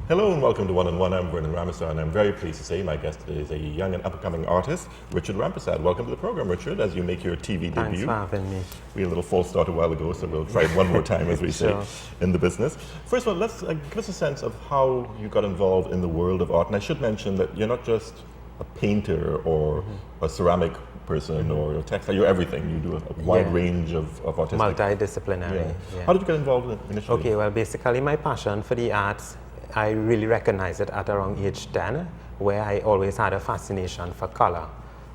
Hello and welcome to One on One. I'm Vernon Ramesar, and I'm very pleased to say my guest today is a young and up-and-coming artist, Richard Rampersad. Welcome to the program, Richard, as you make your TV Thanks debut. for having me. We had a little false start a while ago, so we'll try it one more time, as we Sure. say, in the business. First of all, let's give us a sense of how you got involved in the world of art. And I should mention that you're not just a painter or a ceramic person or a textile, you're everything. You do a wide range of artistic. Multidisciplinary. Yeah. How did you get involved in it initially? Okay, well, basically my passion for the arts, I really recognized it at around age 10, where I always had a fascination for color.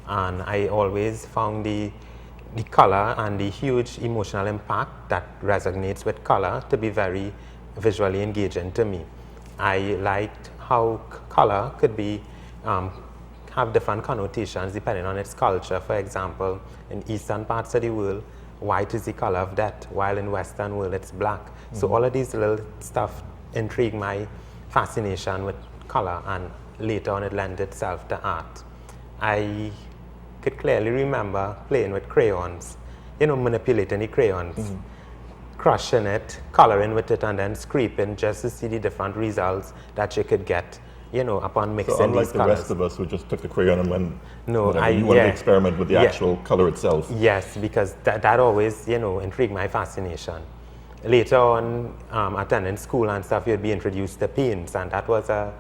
And I always found the color and the huge emotional impact that resonates with color to be very visually engaging to me. I liked how color could be have different connotations depending on its culture. For example, in eastern parts of the world, white is the color of death, while in western world it's black. So all of these little stuff intrigue my fascination with color, and later on it lent itself to art. I could clearly remember playing with crayons, manipulating the crayons, crushing it, coloring with it, and then scraping just to see the different results that you could get, upon mixing So unlike these the colors. rest of us who just took the crayon and went, No, whatever, you wanted to yeah. experiment with the Yeah. actual color itself. Yes, because that always, intrigued my fascination. Later on, attending school and stuff, you'd be introduced to paints, and that was a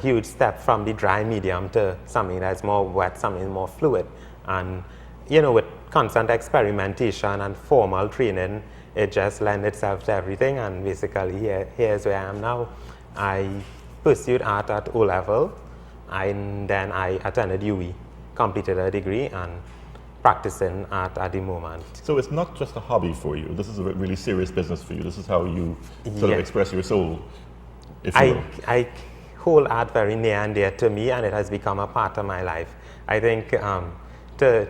huge step from the dry medium to something that's more wet, something more fluid. And, with constant experimentation and formal training, it just lent itself to everything, and basically here's where I am now. I pursued art at O-level, and then I attended UE, completed a degree, and practicing art at the moment. So it's not just a hobby for you. This is a really serious business for you. This is how you sort of express your soul, if you will. I hold art very near and dear to me, and it has become a part of my life. I think to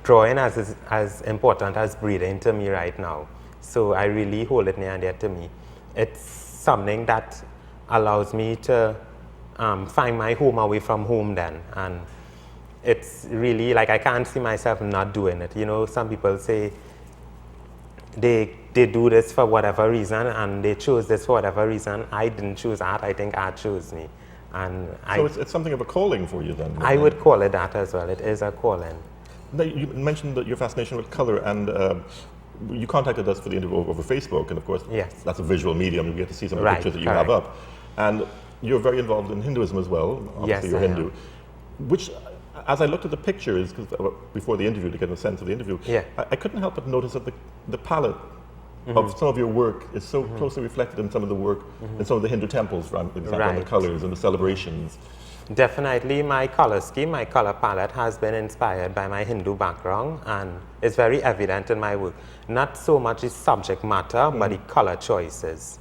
drawing is as important as breathing to me right now. So I really hold it near and dear to me. It's something that allows me to find my home away from home then. And it's really like I can't see myself not doing it. Some people say they do this for whatever reason, and they chose this for whatever reason. I didn't choose art. I think art chose me. And So it's something of a calling for you then? I would call it that as well. It is a calling. Now, you mentioned that your fascination with color, and you contacted us for the interview over Facebook, and of course, Yes. that's a visual medium. You get to see some of the Right, pictures that you correct. have up. And you're very involved in Hinduism as well. Obviously, Yes, you're I Hindu. am. Which, as I looked at the pictures, before the interview, to get a sense of the interview, Yeah. I couldn't help but notice that the palette of some of your work is so closely reflected in some of the work in some of the Hindu temples, for example, and the Right. colors and the celebrations. Definitely my color scheme, my color palette has been inspired by my Hindu background, and it's very evident in my work. Not so much the subject matter, but the color choices.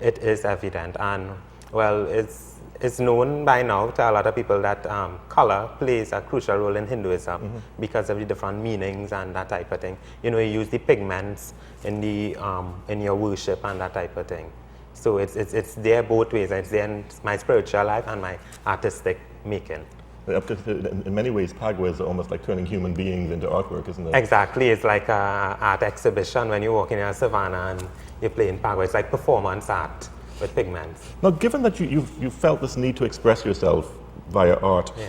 It is evident, and well, it's known by now to a lot of people that color plays a crucial role in Hinduism because of the different meanings and that type of thing. You use the pigments in in your worship and that type of thing. So it's there both ways. It's there in my spiritual life and my artistic making. In many ways, Pagwa is almost like turning human beings into artwork, isn't it? Exactly. It's like an art exhibition when you walk in a savannah and you're playing Pagwa. It's like performance art with pigments. Now, given that you felt this need to express yourself via art, Yeah.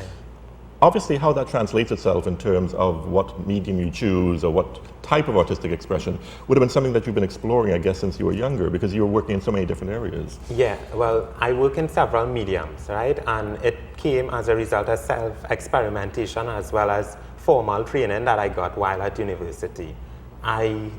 obviously how that translates itself in terms of what medium you choose or what type of artistic expression would have been something that you've been exploring, I guess, since you were younger, because you were working in so many different areas. Yeah, well, I work in several mediums, right? And it came as a result of self-experimentation as well as formal training that I got while at university. I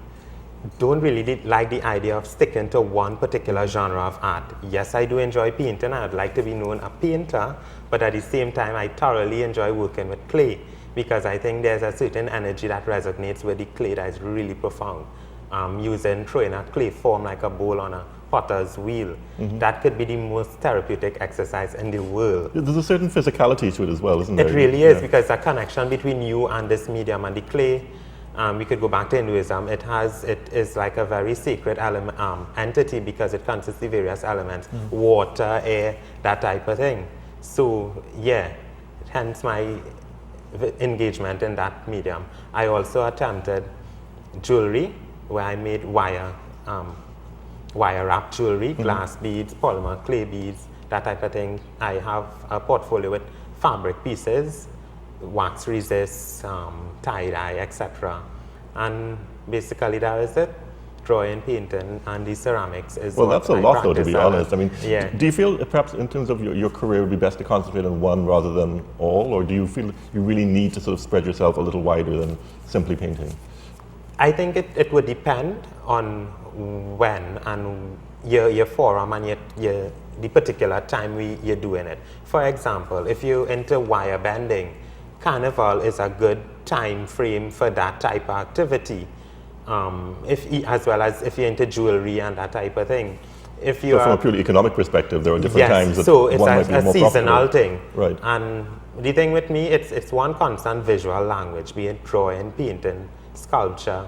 don't really like the idea of sticking to one particular genre of art. Yes, I do enjoy painting. I'd like to be known a painter, but at the same time, I thoroughly enjoy working with clay because I think there's a certain energy that resonates with the clay that is really profound. Throwing a clay form like a bowl on a potter's wheel, that could be the most therapeutic exercise in the world. There's a certain physicality to it as well, isn't there? It really is, because a connection between you and this medium and the clay. We could go back to Hinduism. It is like a very sacred element, entity because it consists of various elements, water, air, that type of thing. So yeah, hence my engagement in that medium. I also attempted jewelry, where I made wire wire wrap jewelry, glass beads, polymer clay beads, that type of thing. I have a portfolio with fabric pieces, wax resist, tie-dye, etc. And basically that is it. Drawing, painting, and the ceramics is Well, what that's a I lot, though, to practice be a lot. honest. I mean, Yeah. do you feel perhaps in terms of your career it would be best to concentrate on one rather than all, or do you feel you really need to sort of spread yourself a little wider than simply painting? I think it would depend on when and your forum and the particular time you're doing it. For example, if you're into wire bending, Carnival is a good time frame for that type of activity. As well as if you're into jewelry and that type of thing. If you So from a purely economic perspective, there are different times that so it's one might be a more seasonal profitable. thing. Right. And the thing with me, it's one constant visual language, be it drawing, painting, sculpture,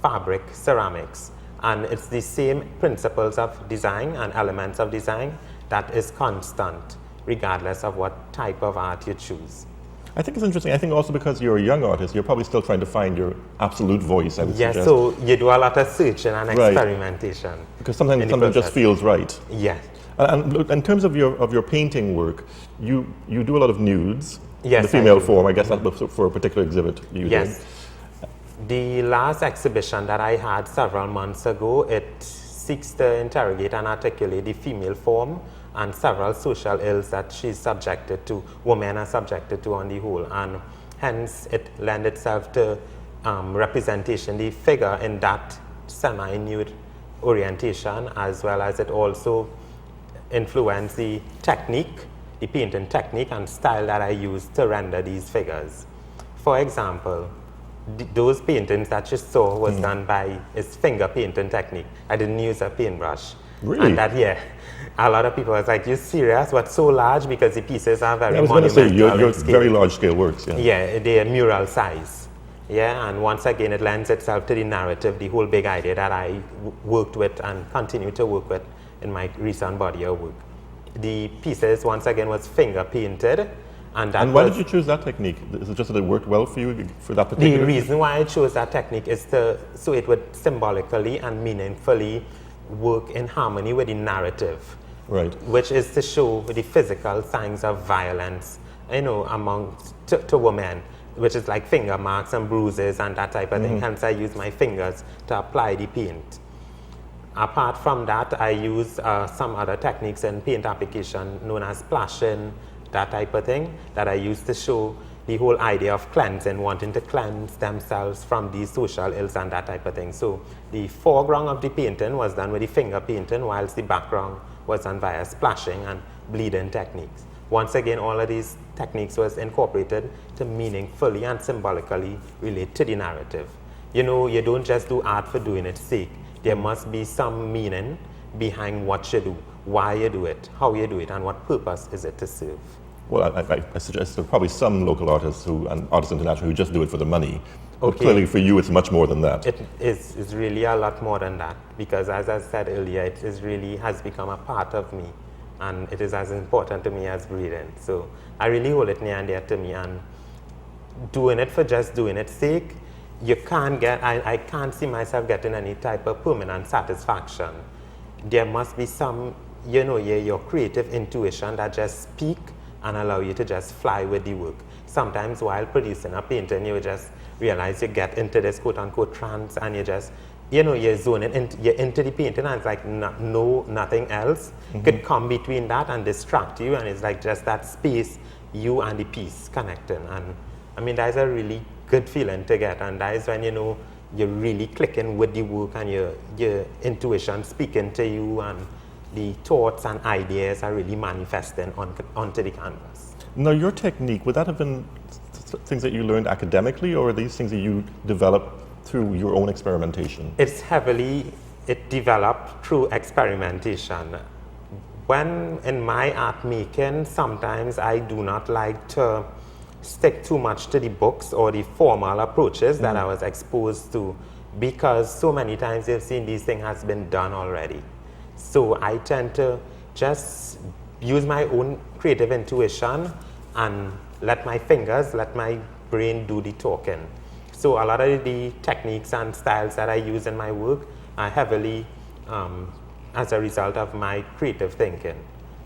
fabric, ceramics. And it's the same principles of design and elements of design that is constant, regardless of what type of art you choose. I think it's interesting. I think also because you're a young artist, you're probably still trying to find your absolute voice, I would Yes, suggest. so you do a lot of searching and Right. experimentation. Because sometimes in the something just process. feels right. Yes. And look, in terms of your painting work, you do a lot of nudes. Yes, The female I do. form, I guess that's for a particular exhibit you're doing. Yes. The last exhibition that I had several months ago, it seeks to interrogate and articulate the female form and several social ills that she's subjected to, women are subjected to on the whole, and hence it lends itself to representation, the figure in that semi-nude orientation, as well as it also influenced the technique, the painting technique and style that I use to render these figures. For example, those paintings that you saw was done by his finger painting technique. I didn't use a paintbrush. Really? And that, yeah, a lot of people was like, "You serious? What's so large?" Because the pieces are very I was going to say, monumental your in scale. very large scale works, yeah. Yeah, they are mural size. Yeah, and once again, it lends itself to the narrative, the whole big idea that I worked with and continue to work with in my recent body of work. The pieces, once again, was finger painted. And why did you choose that technique? Is it just that it worked well for you for that particular? The reason why I chose that technique is so it would symbolically and meaningfully work in harmony with the narrative, Right. which is to show the physical signs of violence, to women, which is like finger marks and bruises and that type of thing. Hence, I use my fingers to apply the paint. Apart from that, I use some other techniques in paint application known as splashing, that type of thing, that I use to show the whole idea of cleansing, wanting to cleanse themselves from these social ills and that type of thing. So the foreground of the painting was done with the finger painting, whilst the background was done via splashing and bleeding techniques. Once again, all of these techniques was incorporated to meaningfully and symbolically relate to the narrative. You know, you don't just do art for doing its sake. There must be some meaning behind what you do, why you do it, how you do it, and what purpose is it to serve. Well, I suggest there are probably some local artists and Artists International who just do it for the money. But Okay. clearly for you, it's much more than that. It is really a lot more than that, because as I said earlier, it is really has become a part of me, and it is as important to me as breathing. So I really hold it near and dear to me, and doing it for just doing its sake, you can't get, I can't see myself getting any type of permanent satisfaction. There must be some, your creative intuition that just speak and allow you to just fly with the work. Sometimes while producing a painting, you just realize you get into this quote-unquote trance, and you just, you're zoning, you're into the painting, and it's like nothing else could come between that and distract you, and it's like just that space, you and the piece connecting. And I mean, that is a really good feeling to get, and that is when you're really clicking with the work, and your intuition speaking to you, and the thoughts and ideas are really manifesting onto the canvas. Now, your technique, would that have been things that you learned academically, or are these things that you developed through your own experimentation? It developed through experimentation. When in my art making, sometimes I do not like to stick too much to the books or the formal approaches that I was exposed to, because so many times you've seen these things has been done already. So I tend to just use my own creative intuition and let my fingers, let my brain do the talking. So a lot of the techniques and styles that I use in my work are heavily as a result of my creative thinking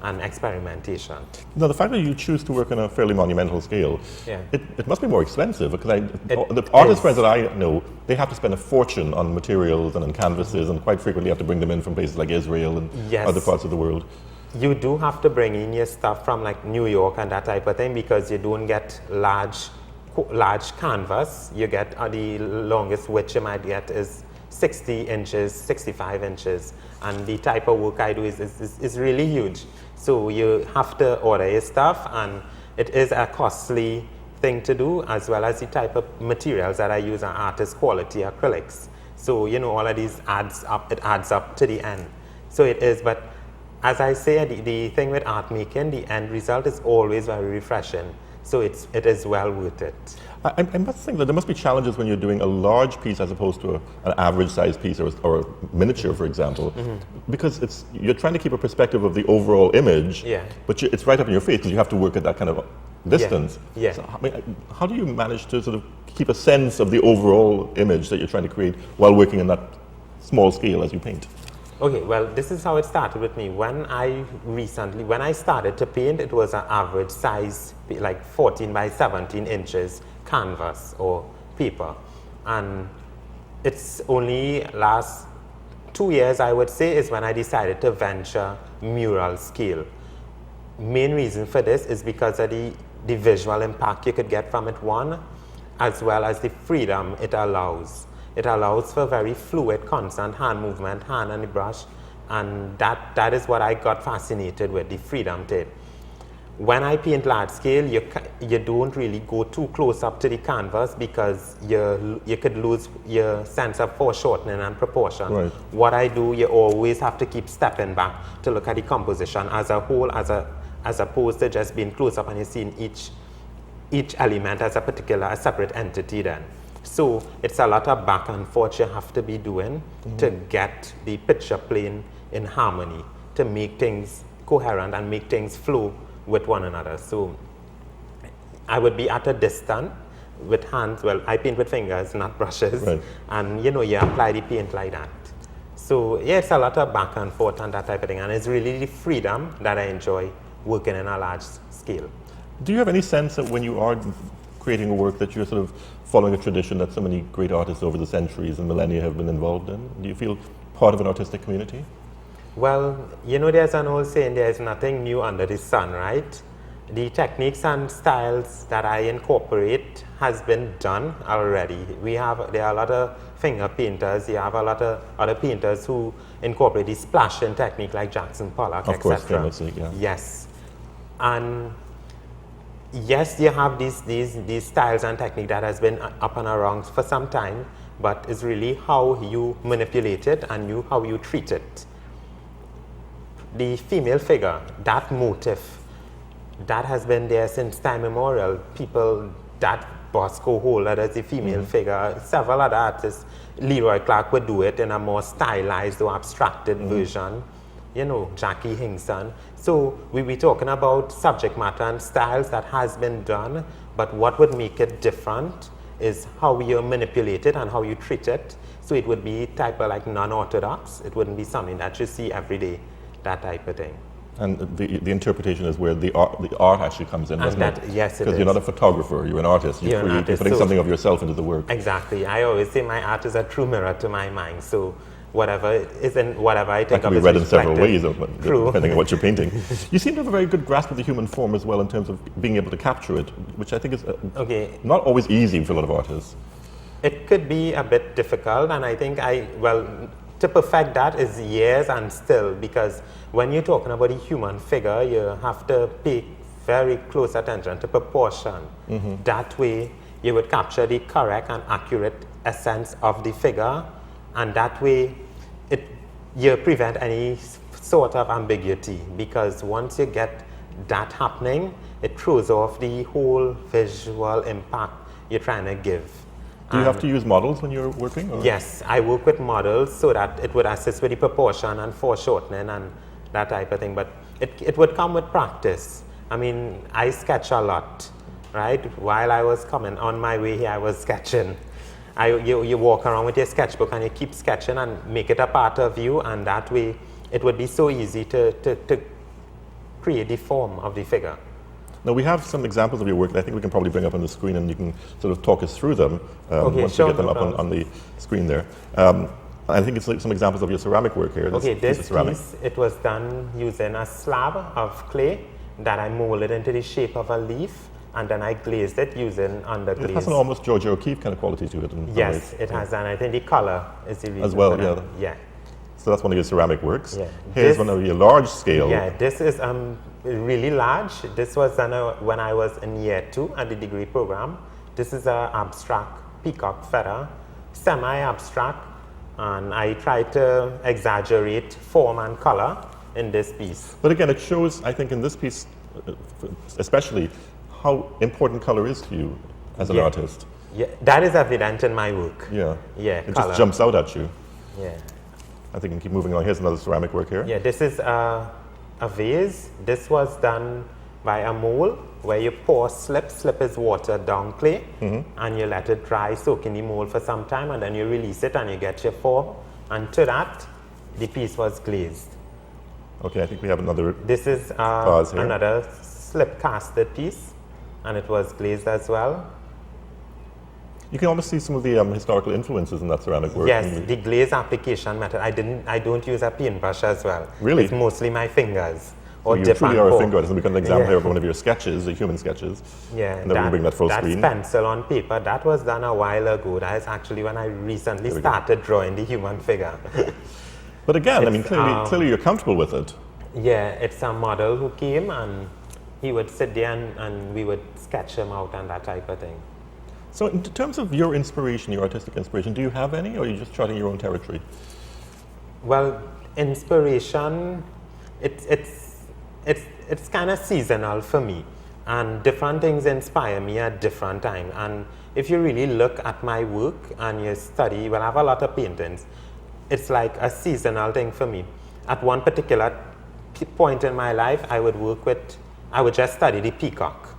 and experimentation. Now, the fact that you choose to work on a fairly monumental scale, Yeah. it must be more expensive because the is. artist friends that I know, they have to spend a fortune on materials and on canvases, and quite frequently have to bring them in from places like Israel and Yes. other parts of the world. You do have to bring in your stuff from like New York and that type of thing because you don't get large canvas. You get the longest width you might get is 60 inches, 65 inches, and the type of work I do is really huge. So you have to order your stuff, and it is a costly thing to do, as well as the type of materials that I use are artist quality acrylics. So all of these adds up to the end. So it is, but as I say, the thing with art making, the end result is always very refreshing. So it is well worth it. I must think that there must be challenges when you're doing a large piece as opposed to an average size piece or a miniature, for example, because you're trying to keep a perspective of the overall image, but it's right up in your face because you have to work at that kind of distance. Yeah. So, how do you manage to sort of keep a sense of the overall image that you're trying to create while working on that small scale as you paint? Okay, well, this is how it started with me. When I started to paint, it was an average size, like 14 by 17 inches canvas or paper. And it's only last 2 years, I would say, is when I decided to venture mural scale. Main reason for this is because of the visual impact you could get from it, one, as well as the freedom it allows. It allows for very fluid, constant hand movement, hand on the brush, and that is what I got fascinated with, the freedom to it. When I paint large scale, you don't really go too close up to the canvas because you could lose your sense of foreshortening and proportion. Right. What I do, you always have to keep stepping back to look at the composition as a whole, as opposed to just being close up and you seeing each element as a separate entity then. So it's a lot of back and forth you have to be doing to get the picture plane in harmony, to make things coherent and make things flow with one another. So I would be at a distance with hands. Well, I paint with fingers, not brushes. Right. And you apply the paint like that. So yeah, it's a lot of back and forth and that type of thing. And it's really the freedom that I enjoy working in a large scale. Do you have any sense that when you are creating a work that you're sort of following a tradition that so many great artists over the centuries and millennia have been involved in? Do you feel part of an artistic community? Well, there's an old saying, there's nothing new under the sun, right? The techniques and styles that I incorporate has been done already. There are a lot of finger painters, you have a lot of other painters who incorporate the splashing technique like Jackson Pollock, etc. Of course, famously, yeah. Yes. And yes, you have these styles and technique that has been up and around for some time, but it's really how you manipulate it and how you treat it. The female figure, that motif, that has been there since time immemorial. People, that Bosco Holder as the female figure, several other artists, Leroy Clark would do it in a more stylized or abstracted version. Jackie Hinkson. So we're talking about subject matter and styles that has been done, but what would make it different is how you manipulate it and how you treat it. So it would be type of like non-orthodox. It wouldn't be something that you see every day, that type of thing. And the interpretation is where the art actually comes in, doesn't it? Yes, it is. Because you're not a photographer, you're an artist. You're putting something of yourself into the work. Exactly. I always say my art is a true mirror to my mind. So whatever I think that can of be is read in several ways, True. depending on what you're painting. You seem to have a very good grasp of the human form as well in terms of being able to capture it, which I think is not always easy for a lot of artists. It could be a bit difficult, and I think to perfect that is years and still, because when you're talking about a human figure, you have to pay very close attention to proportion. That way, you would capture the correct and accurate essence of the figure, and that way, you prevent any sort of ambiguity, because once you get that happening, it throws off the whole visual impact you're trying to give. Do you have to use models when you're working? Or? Yes, I work with models so that it would assist with the proportion and foreshortening and that type of thing, but it would come with practice. I mean, I sketch a lot, right? While I was coming on my way here, I was sketching. You walk around with your sketchbook and you keep sketching and make it a part of you, and that way it would be so easy to create the form of the figure. Now, we have some examples of your work that I think we can probably bring up on the screen, and you can sort of talk us through them once you get them up on the screen there. I think it's like some examples of your ceramic work here. This piece, it was done using a slab of clay that I molded into the shape of a leaf, and then I glazed it using underglaze. It has an almost Georgia O'Keeffe kind of quality to it. Yes, it has, and I think the color is the reason as well, for that. Yeah. So that's one of your ceramic works. Yeah. Here's one of your large scale. Yeah, this is really large. This was done when I was in year 2 at the degree program. This is an abstract peacock feather, semi-abstract, and I tried to exaggerate form and color in this piece. But again, it shows, I think, in this piece, especially, how important color is to you as an artist. Yeah, that is evident in my work. Yeah. Yeah, it color just jumps out at you. Yeah. I think we can keep moving along. Here's another ceramic work here. Yeah, this is a vase. This was done by a mold where you pour slip is watered down clay, and you let it dry, soak in the mold for some time, and then you release it and you get your form. And to that, the piece was glazed. Okay, I think we have another. This is another slip casted piece, and it was glazed as well. You can almost see some of the historical influences in that ceramic work. Yes, the glaze application method. I don't use a paintbrush as well. Really? It's mostly my fingers. So you truly are a finger artist, and we've got an example here of one of your sketches, the human sketches. Yeah, and then we bring that full screen. That's pencil on paper. That was done a while ago. That is actually when I recently started drawing the human figure. But again, I mean, clearly you're comfortable with it. Yeah, it's a model who came, and he would sit there and we would sketch him out and that type of thing. So in terms of your inspiration, your artistic inspiration, do you have any, or are you just charting your own territory? Well, inspiration, it's kind of seasonal for me, and different things inspire me at different times. And if you really look at my work and you study, well, I have a lot of paintings. It's like a seasonal thing for me. At one particular point in my life, I would just study the peacock.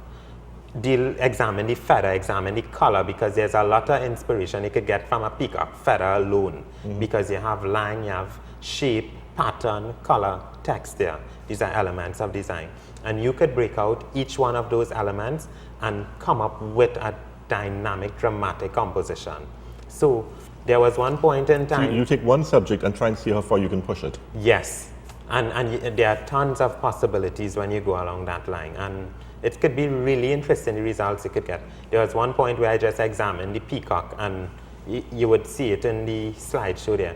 Examine the feather, examine the color, because there's a lot of inspiration you could get from a peacock feather alone, because you have line, you have shape, pattern, color, texture. These are elements of design. And you could break out each one of those elements and come up with a dynamic, dramatic composition. So there was one point in time. So you take one subject and try and see how far you can push it. Yes. And there are tons of possibilities when you go along that line. And it could be really interesting, the results you could get. There was one point where I just examined the peacock, and you would see it in the slideshow there,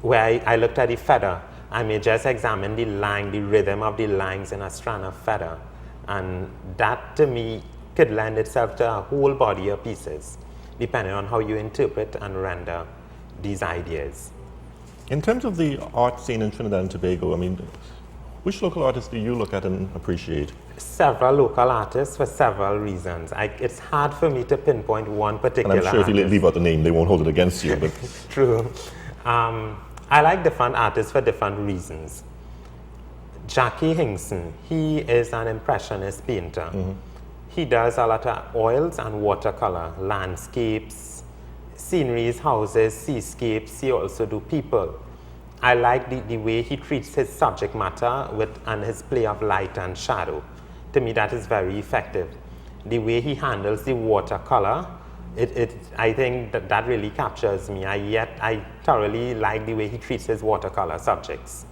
where I looked at the feather. I may just examine the line, the rhythm of the lines in a strand of feather. And that, to me, could lend itself to a whole body of pieces, depending on how you interpret and render these ideas. In terms of the art scene in Trinidad and Tobago, I mean, which local artists do you look at and appreciate? Several local artists for several reasons. It's hard for me to pinpoint one particular artist. And I'm sure artist. if you leave out the name, they won't hold it against you. But True. I like different artists for different reasons. Jackie Hinkson, he is an impressionist painter. He does a lot of oils and watercolor, landscapes, sceneries, houses, seascapes. He also do people. I like the way he treats his subject matter and his play of light and shadow. To me, that is very effective. The way he handles the watercolor, I think that really captures me. I thoroughly like the way he treats his watercolor subjects.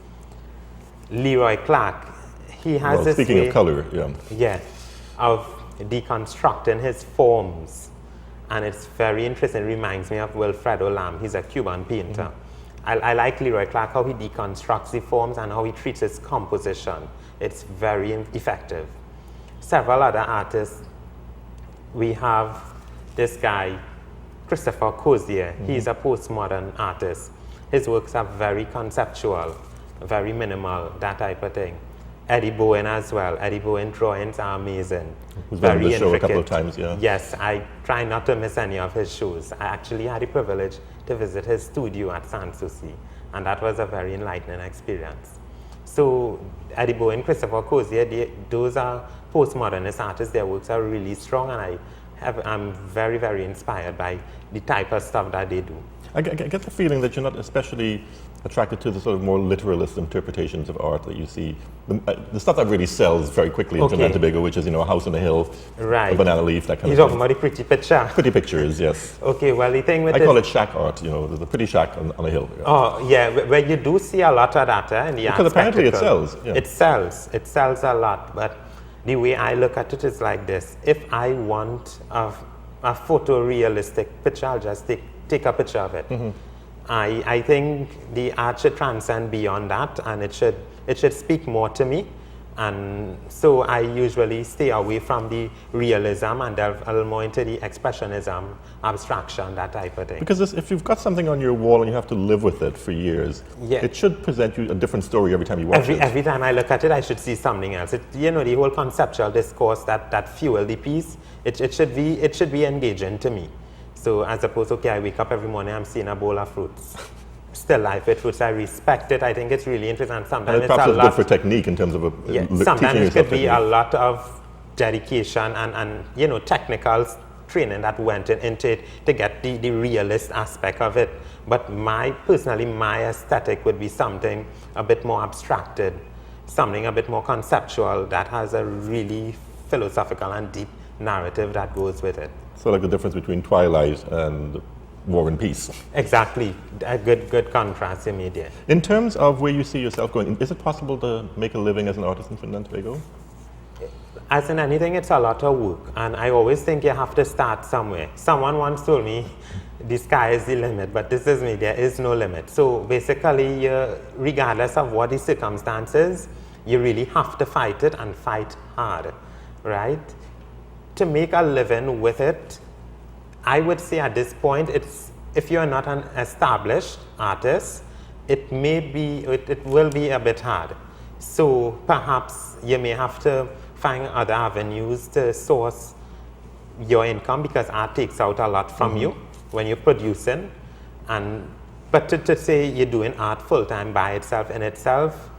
Leroy Clark, he has this speaking way, of color, of deconstructing his forms. And it's very interesting. It reminds me of Wilfredo Lam. He's a Cuban painter. I like Leroy Clark, how he deconstructs the forms and how he treats his composition. It's very effective. Several other artists. We have this guy, Christopher Cozier. He's a postmodern artist. His works are very conceptual, very minimal, that type of thing. Eddie Bowen as well. Eddie Bowen drawings are amazing. Who's been on the show a couple of times, yeah. Yes, I try not to miss any of his shows. I actually had the privilege to visit his studio at Sanssouci, and that was a very enlightening experience. So Eddie Bowen, Christopher Cozier, those are postmodernist artists. Their works are really strong, and I'm very, very inspired by the type of stuff that they do. I get the feeling that you're not especially attracted to the sort of more literalist interpretations of art that you see. The stuff that really sells very quickly in Trinidad and Tobago, which is, a house on a hill, right, a banana leaf, that kind You're of talking thing. about the pretty picture. Pretty pictures, yes. Okay, well, the thing with I call it shack art, there's a pretty shack on a hill. Oh, yeah, where you do see a lot of that in the art Because apparently it spectacle. sells. Yeah. It sells a lot, but the way I look at it is like this. If I want a photorealistic picture, I'll just take a picture of it. I think the art should transcend beyond that, and it should speak more to me. And so I usually stay away from the realism and delve a little more into the expressionism, abstraction, that type of thing. Because if you've got something on your wall and you have to live with it for years, it should present you a different story every time you watch it. Every time I look at it, I should see something else. The whole conceptual discourse that fuel the piece, it should be engaging to me. So as opposed to, okay, I wake up every morning, I'm seeing a bowl of fruits. Still life with fruits, I respect it. I think it's really interesting. Sometimes and perhaps it's good for technique in terms of sometimes it could be technique. a lot of dedication and technical training that went into it to get the realist aspect of it. But personally, my aesthetic would be something a bit more abstracted, something a bit more conceptual that has a really philosophical and deep narrative that goes with it. So like the difference between Twilight and War and Peace. Exactly. A good contrast you made there. In terms of where you see yourself going, is it possible to make a living as an artist in Trinidad and Tobago? As in anything, it's a lot of work. And I always think you have to start somewhere. Someone once told me, the sky is the limit, but this is me, there is no limit. So basically, regardless of what the circumstances, you really have to fight it and fight hard, right? To make a living with it, I would say at this point, if you're not an established artist, it will be a bit hard. So perhaps you may have to find other avenues to source your income, because art takes out a lot from you when you're producing. But to say you're doing art full-time by itself,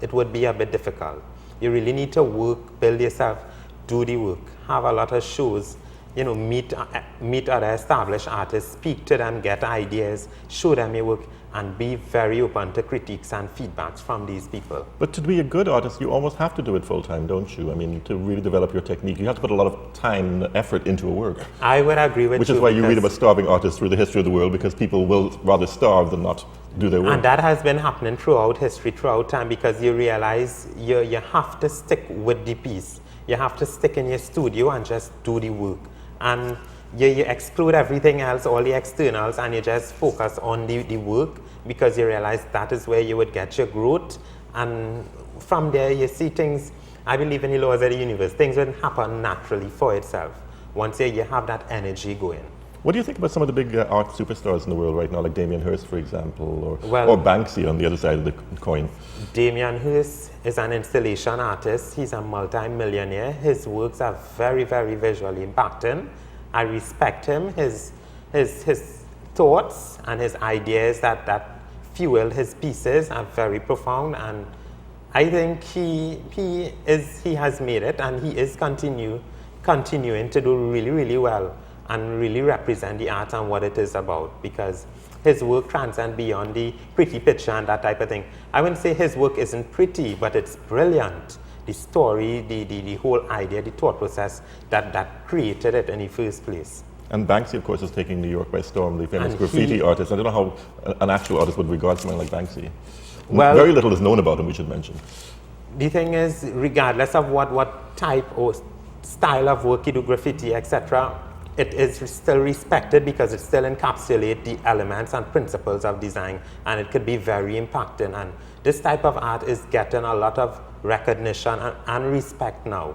it would be a bit difficult. You really need to work, build yourself, do the work, have a lot of shows, meet other established artists, speak to them, get ideas, show them your work, and be very open to critiques and feedbacks from these people. But to be a good artist, you almost have to do it full time, don't you? I mean, to really develop your technique, you have to put a lot of time and effort into a work. I would agree with you. Which is why you read about starving artists through the history of the world, because people will rather starve than not do their work. And that has been happening throughout history, throughout time, because you realize you have to stick with the piece. You have to stick in your studio and just do the work. And you exclude everything else, all the externals, and you just focus on the work, because you realize that is where you would get your growth. And from there, you see things, I believe in the laws of the universe, things will happen naturally for itself once you have that energy going. What do you think about some of the big art superstars in the world right now, like Damien Hirst, for example, or Banksy on the other side of the coin? Damien Hirst is an installation artist. He's a multi-millionaire. His works are very, very visually impacting. I respect him. His thoughts and his ideas that fuel his pieces are very profound, and I think he has made it, and he is continuing to do really, really well and really represent the art and what it is about, because his work transcends beyond the pretty picture and that type of thing. I wouldn't say his work isn't pretty, but it's brilliant. The story, the whole idea, the thought process that created it in the first place. And Banksy, of course, is taking New York by storm, the famous graffiti artist. I don't know how an actual artist would regard someone like Banksy. Well, very little is known about him, we should mention. The thing is, regardless of what type or style of work you do, graffiti, etc., it is still respected, because it still encapsulates the elements and principles of design, and it could be very impacting. And this type of art is getting a lot of recognition and respect now,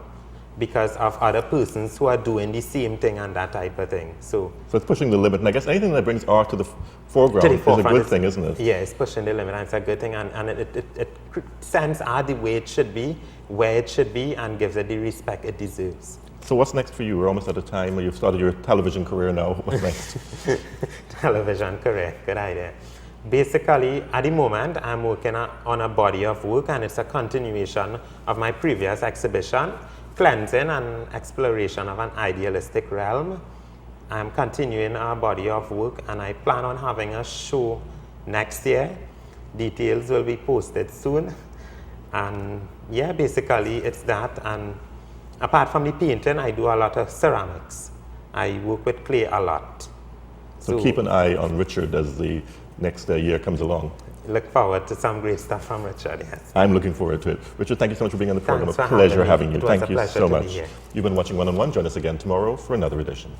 because of other persons who are doing the same thing and that type of thing. So it's pushing the limit, and I guess anything that brings art to the foreground is a good thing, isn't it? Yeah, it's pushing the limit, and it's a good thing, and it sends art the way it should be, where it should be, and gives it the respect it deserves. So what's next for you? We're almost out of time. You've started your television career now. What's next? Television career, good idea. Basically, at the moment, I'm working on a body of work, and it's a continuation of my previous exhibition, Cleansing and Exploration of an Idealistic Realm. I'm continuing our body of work, and I plan on having a show next year. Details will be posted soon. And yeah, basically it's that. And apart from the painting, I do a lot of ceramics. I work with clay a lot. So keep an eye on Richard as the next year comes along. Look forward to some great stuff from Richard, yes. I'm looking forward to it. Richard, thank you so much for being on the program. Thanks a pleasure having you. It was Thank a you pleasure so to be much. here. You've been watching One on One. Join us again tomorrow for another edition.